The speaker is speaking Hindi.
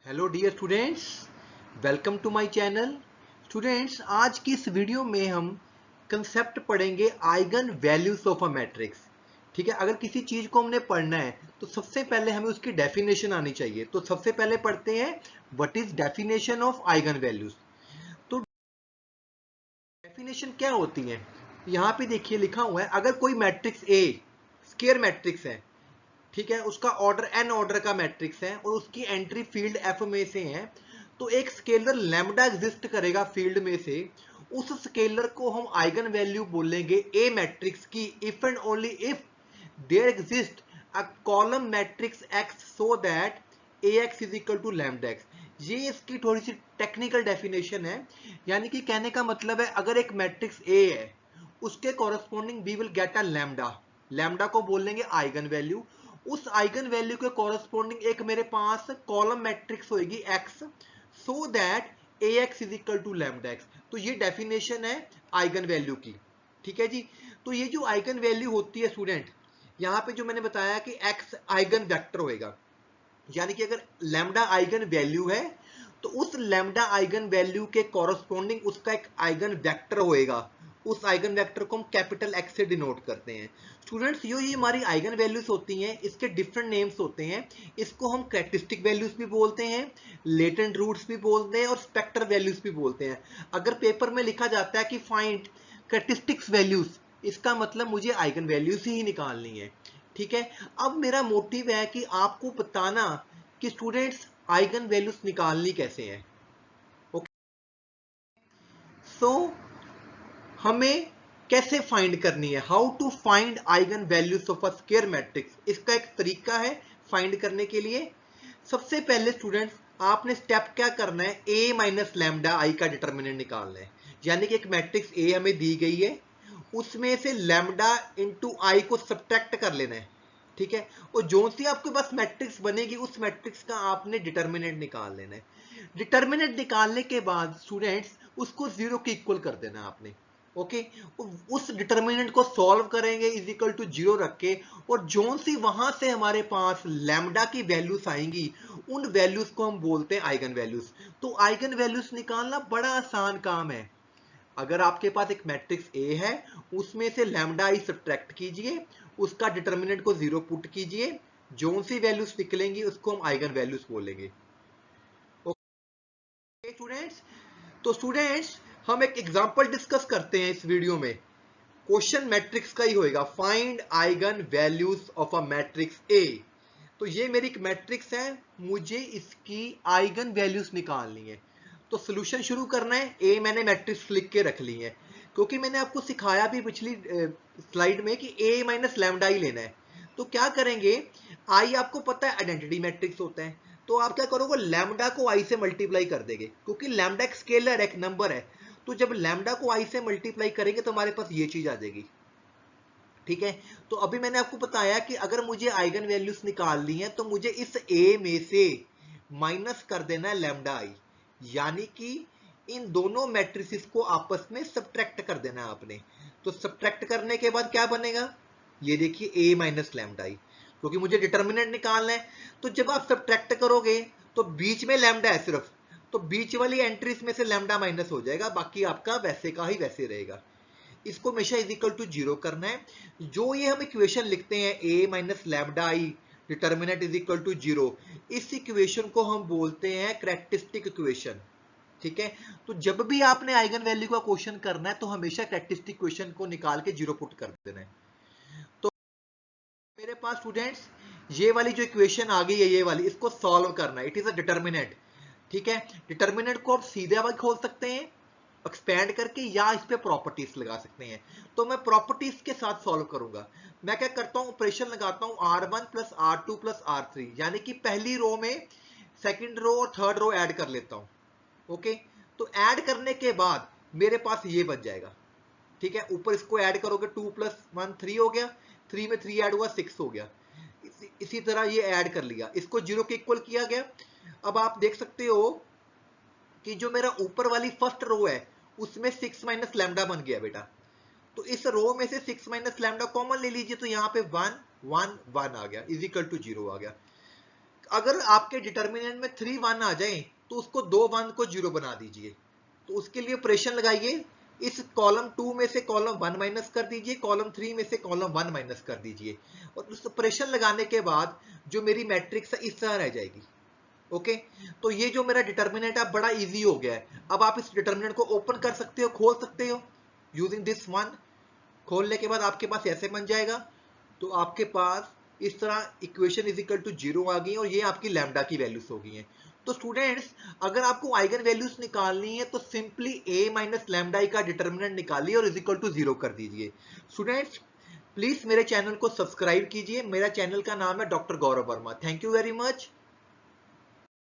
Hello dear students, welcome to my channel. Students, आज की इस वीडियो में हम कंसेप्ट पढ़ेंगे eigen values of a matrix. ठीक है, अगर किसी चीज को हमने पढ़ना है तो सबसे पहले हमें उसकी डेफिनेशन आनी चाहिए। तो सबसे पहले पढ़ते हैं what is definition of eigen values. तो डेफिनेशन क्या होती है, यहाँ पे देखिए लिखा हुआ है, अगर कोई मैट्रिक्स ए स्क्वायर मैट्रिक्स है, ठीक है, उसका ऑर्डर एन ऑर्डर का मैट्रिक्स है और उसकी एंट्री फील्ड एफ में से है, तो एक स्केलर लैम्डा एग्जिस्ट करेगा फील्ड में से। उस स्केलर को हम आइगन वैल्यू बोलेंगे ए मैट्रिक्स की if and only if there exist a column matrix X so that A X is equal to lambda X. ये इसकी थोड़ी सी टेक्निकल डेफिनेशन है। यानी कि कहने का मतलब है, अगर एक मैट्रिक्स ए है उसके corresponding we will get a lambda. Lambda को बोलेंगे आइगन वैल्यू। उस आइगन वैल्यू के कॉरस्पॉन्डिंग एक मेरे पास कॉलम मैट्रिक्स होगी X, so that A X is equal to lambda X. तो ये डेफिनेशन है आइगन वैल्यू की। ठीक है जी। तो ये जो आइगन वैल्यू होती है स्टूडेंट, यहाँ पे जो मैंने बताया कि एक्स आइगन वेक्टर होएगा, यानी कि अगर लैम्डा आइगन वैल्यू है तो उस लैम्डा आइगन वैल्यू के कॉरस्पॉन्डिंग उसका एक आइगन वेक्टर होएगा। उस आइगन वेक्टर को हम कैपिटल एक्स से डिनोट करते हैं। स्टूडेंट्स, ये हमारी आइगन वैल्यूज होती हैं, इसके डिफरेंट नेम्स होते हैं। इसको हम कैरेक्टरिस्टिक वैल्यूज भी बोलते हैं, लेटेंट रूट्स भी बोलते हैं और स्पेक्टर वैल्यूज भी बोलते हैं। अगर पेपर में लिखा जाता है कि फाइंड कैरेक्टरिस्टिक्स वैल्यूज, इसका मतलब मुझे आइगन वैल्यूज ही निकालनी है। ठीक है। अब मेरा मोटिव है कि आपको बताना कि स्टूडेंट्स आइगन वैल्यूज निकालनी कैसे हैं। ओके, सो हमें कैसे फाइंड करनी है, how to find eigen values of a square matrix, इसका एक तरीका है फाइंड करने के लिए। सबसे पहले स्टूडेंट्स, आपने स्टेप क्या करना है, ए माइनस लैम्डा आई का डिटर्मिनेंट निकालना है। यानी कि एक मैट्रिक्स ए हमें दी गई है, उसमें से लैम्डा इंटू आई को सब्ट्रैक्ट कर लेना है। ठीक है। और जो सी आपके पास मैट्रिक्स बनेगी उस मैट्रिक्स का आपने डिटर्मिनेंट निकाल लेना है। डिटर्मिनेंट निकालने के बाद स्टूडेंट्स उसको जीरो के इक्वल कर देना है आपने। ओके। उस डिटर्मिनेंट को सॉल्व करेंगे इज इक्वल टू जीरो रख के, और जो सी वहां से हमारे पास लैम्डा की वैल्यूज आएंगी उन वैल्यूज को हम बोलते हैं आइगन वैल्यूज। तो आइगन वैल्यूज निकालना बड़ा आसान काम है। अगर आपके पास एक मैट्रिक्स ए है, उसमें से लैम्डा आई सब्ट्रैक्ट कीजिए, उसका डिटर्मिनेंट को जीरो पुट कीजिए, जो सी वैल्यूज निकलेंगी उसको हम आइगन वैल्यूज बोलेंगे। ओके स्टूडेंट्स, तो स्टूडेंट्स हम एक एग्जांपल डिस्कस करते हैं इस वीडियो में। क्वेश्चन मैट्रिक्स का ही होएगा, find eigen values of a matrix A. तो ये मेरी एक मैट्रिक्स है, मुझे इसकी आइगन वैल्यूज निकालनी है। तो सोल्यूशन शुरू करना है। ए मैंने मैट्रिक्स लिख के रख ली है, क्योंकि मैंने आपको सिखाया भी पिछली स्लाइड में कि ए माइनस लैम्डा ही लेना है। तो क्या करेंगे, आई आपको पता है आइडेंटिटी मैट्रिक्स होता है, तो आप क्या करोगे, लैम्डा को आई से मल्टीप्लाई कर देंगे, क्योंकि लैम्डा एक स्केलर है, एक नंबर है। तो जब लैम्डा को आई से मल्टीप्लाई करेंगे तो हमारे पास ये चीज आ जाएगी। ठीक है। तो अभी मैंने आपको बताया कि अगर मुझे आइगन वैल्यूज निकालनी है तो मुझे इस ए में से माइनस कर देना है लैम्डा आई, यानी कि इन दोनों मैट्रिसेस को आपस में सब्ट्रैक्ट कर देना है आपने। तो सब्ट्रैक्ट करने के बाद क्या बनेगा, ये देखिए ए माइनस लैम्डा आई, क्योंकि मुझे डिटर्मिनेंट निकालना है। तो जब आप सब्ट्रैक्ट करोगे तो बीच में लैम्डा है सिर्फ, तो बीच वाली एंट्रीज में से लैम्डा माइनस हो जाएगा, बाकी आपका वैसे का ही वैसे रहेगा। इसको हमेशा इज इक्वल टू जीरो करना है। जो ये हम इक्वेशन लिखते हैं A minus lambda I determinant is equal to zero, इस इक्वेशन को हम बोलते हैं कैरेक्टरिस्टिक इक्वेशन। ठीक है। तो जब भी आपने आइगन वैल्यू का क्वेश्चन करना है तो हमेशा कैरेक्टरिस्टिक इक्वेशन को निकाल के जीरो पुट कर देना है। तो मेरे पास स्टूडेंट्स ये वाली जो इक्वेशन आ गई है, ये वाली, इसको सॉल्व करना है। It is a determinant. ठीक है। डिटर्मिनेंट को आप सीधे अब खोल सकते हैं एक्सपैंड करके, या इस पे प्रॉपर्टीज लगा सकते हैं। तो मैं प्रॉपर्टीज के साथ सॉल्व करूंगा। मैं क्या करता हूं, ऑपरेशन लगाता हूं R1 plus R2 plus R3, यानी कि पहली रो में सेकंड रो और थर्ड रो ऐड कर लेता हूं। ओके। तो ऐड करने के बाद मेरे पास ये बच जाएगा। ठीक है। ऊपर इसको ऐड करोगे, 2 प्लस 1 3 हो गया, 3 में 3 ऐड हुआ 6 हो गया। इसी तरह ये ऐड कर लिया, इसको जीरो के इक्वल किया गया। अब आप देख सकते हो कि जो मेरा ऊपर वाली फर्स्ट रो है उसमें 6 माइनस लैम्डा बन गया बेटा। तो इस रो में से 6 माइनस लैम्डा कॉमन ले लीजिए, तो यहाँ पे 1 1 1 आ गया, इज इक्वल टू जीरो आ गया। अगर आपके डिटर्मिनेंट में 3 1 आ जाए तो उसको 2 1 को 0 बना दीजिए। तो उसके लिए ऑपरेशन लगाइए, इस कॉलम 2 में से कॉलम 1 माइनस कर दीजिए, कॉलम 3 में से कॉलम 1 माइनस कर दीजिए, और उस ऑपरेशन लगाने के बाद जो मेरी मैट्रिक्स है इस तरह रह जाएगी। ओके, तो ये जो मेरा डिटर्मिनेंट है बड़ा इजी हो गया है। अब आप इस डिटर्मिनेंट को ओपन कर सकते हो, खोल सकते हो यूजिंग दिस वन। खोलने के बाद आपके पास ऐसे बन जाएगा। तो आपके पास इस तरह इक्वेशन इज इक्वल टू 0 आ गई, और ये आपकी लैम्डा की वैल्यूज हो गई हैं। तो स्टूडेंट्स, अगर आपको आइगन वैल्यूज निकालनी है तो सिंपली a माइनस लैम्डा का डिटर्मिनेंट निकालिए और इज इक्वल टू 0 कर दीजिए। स्टूडेंट्स, प्लीज मेरे चैनल को सब्सक्राइब कीजिए। मेरा चैनल का नाम है doctor Gaurav Verma. Thank you very much.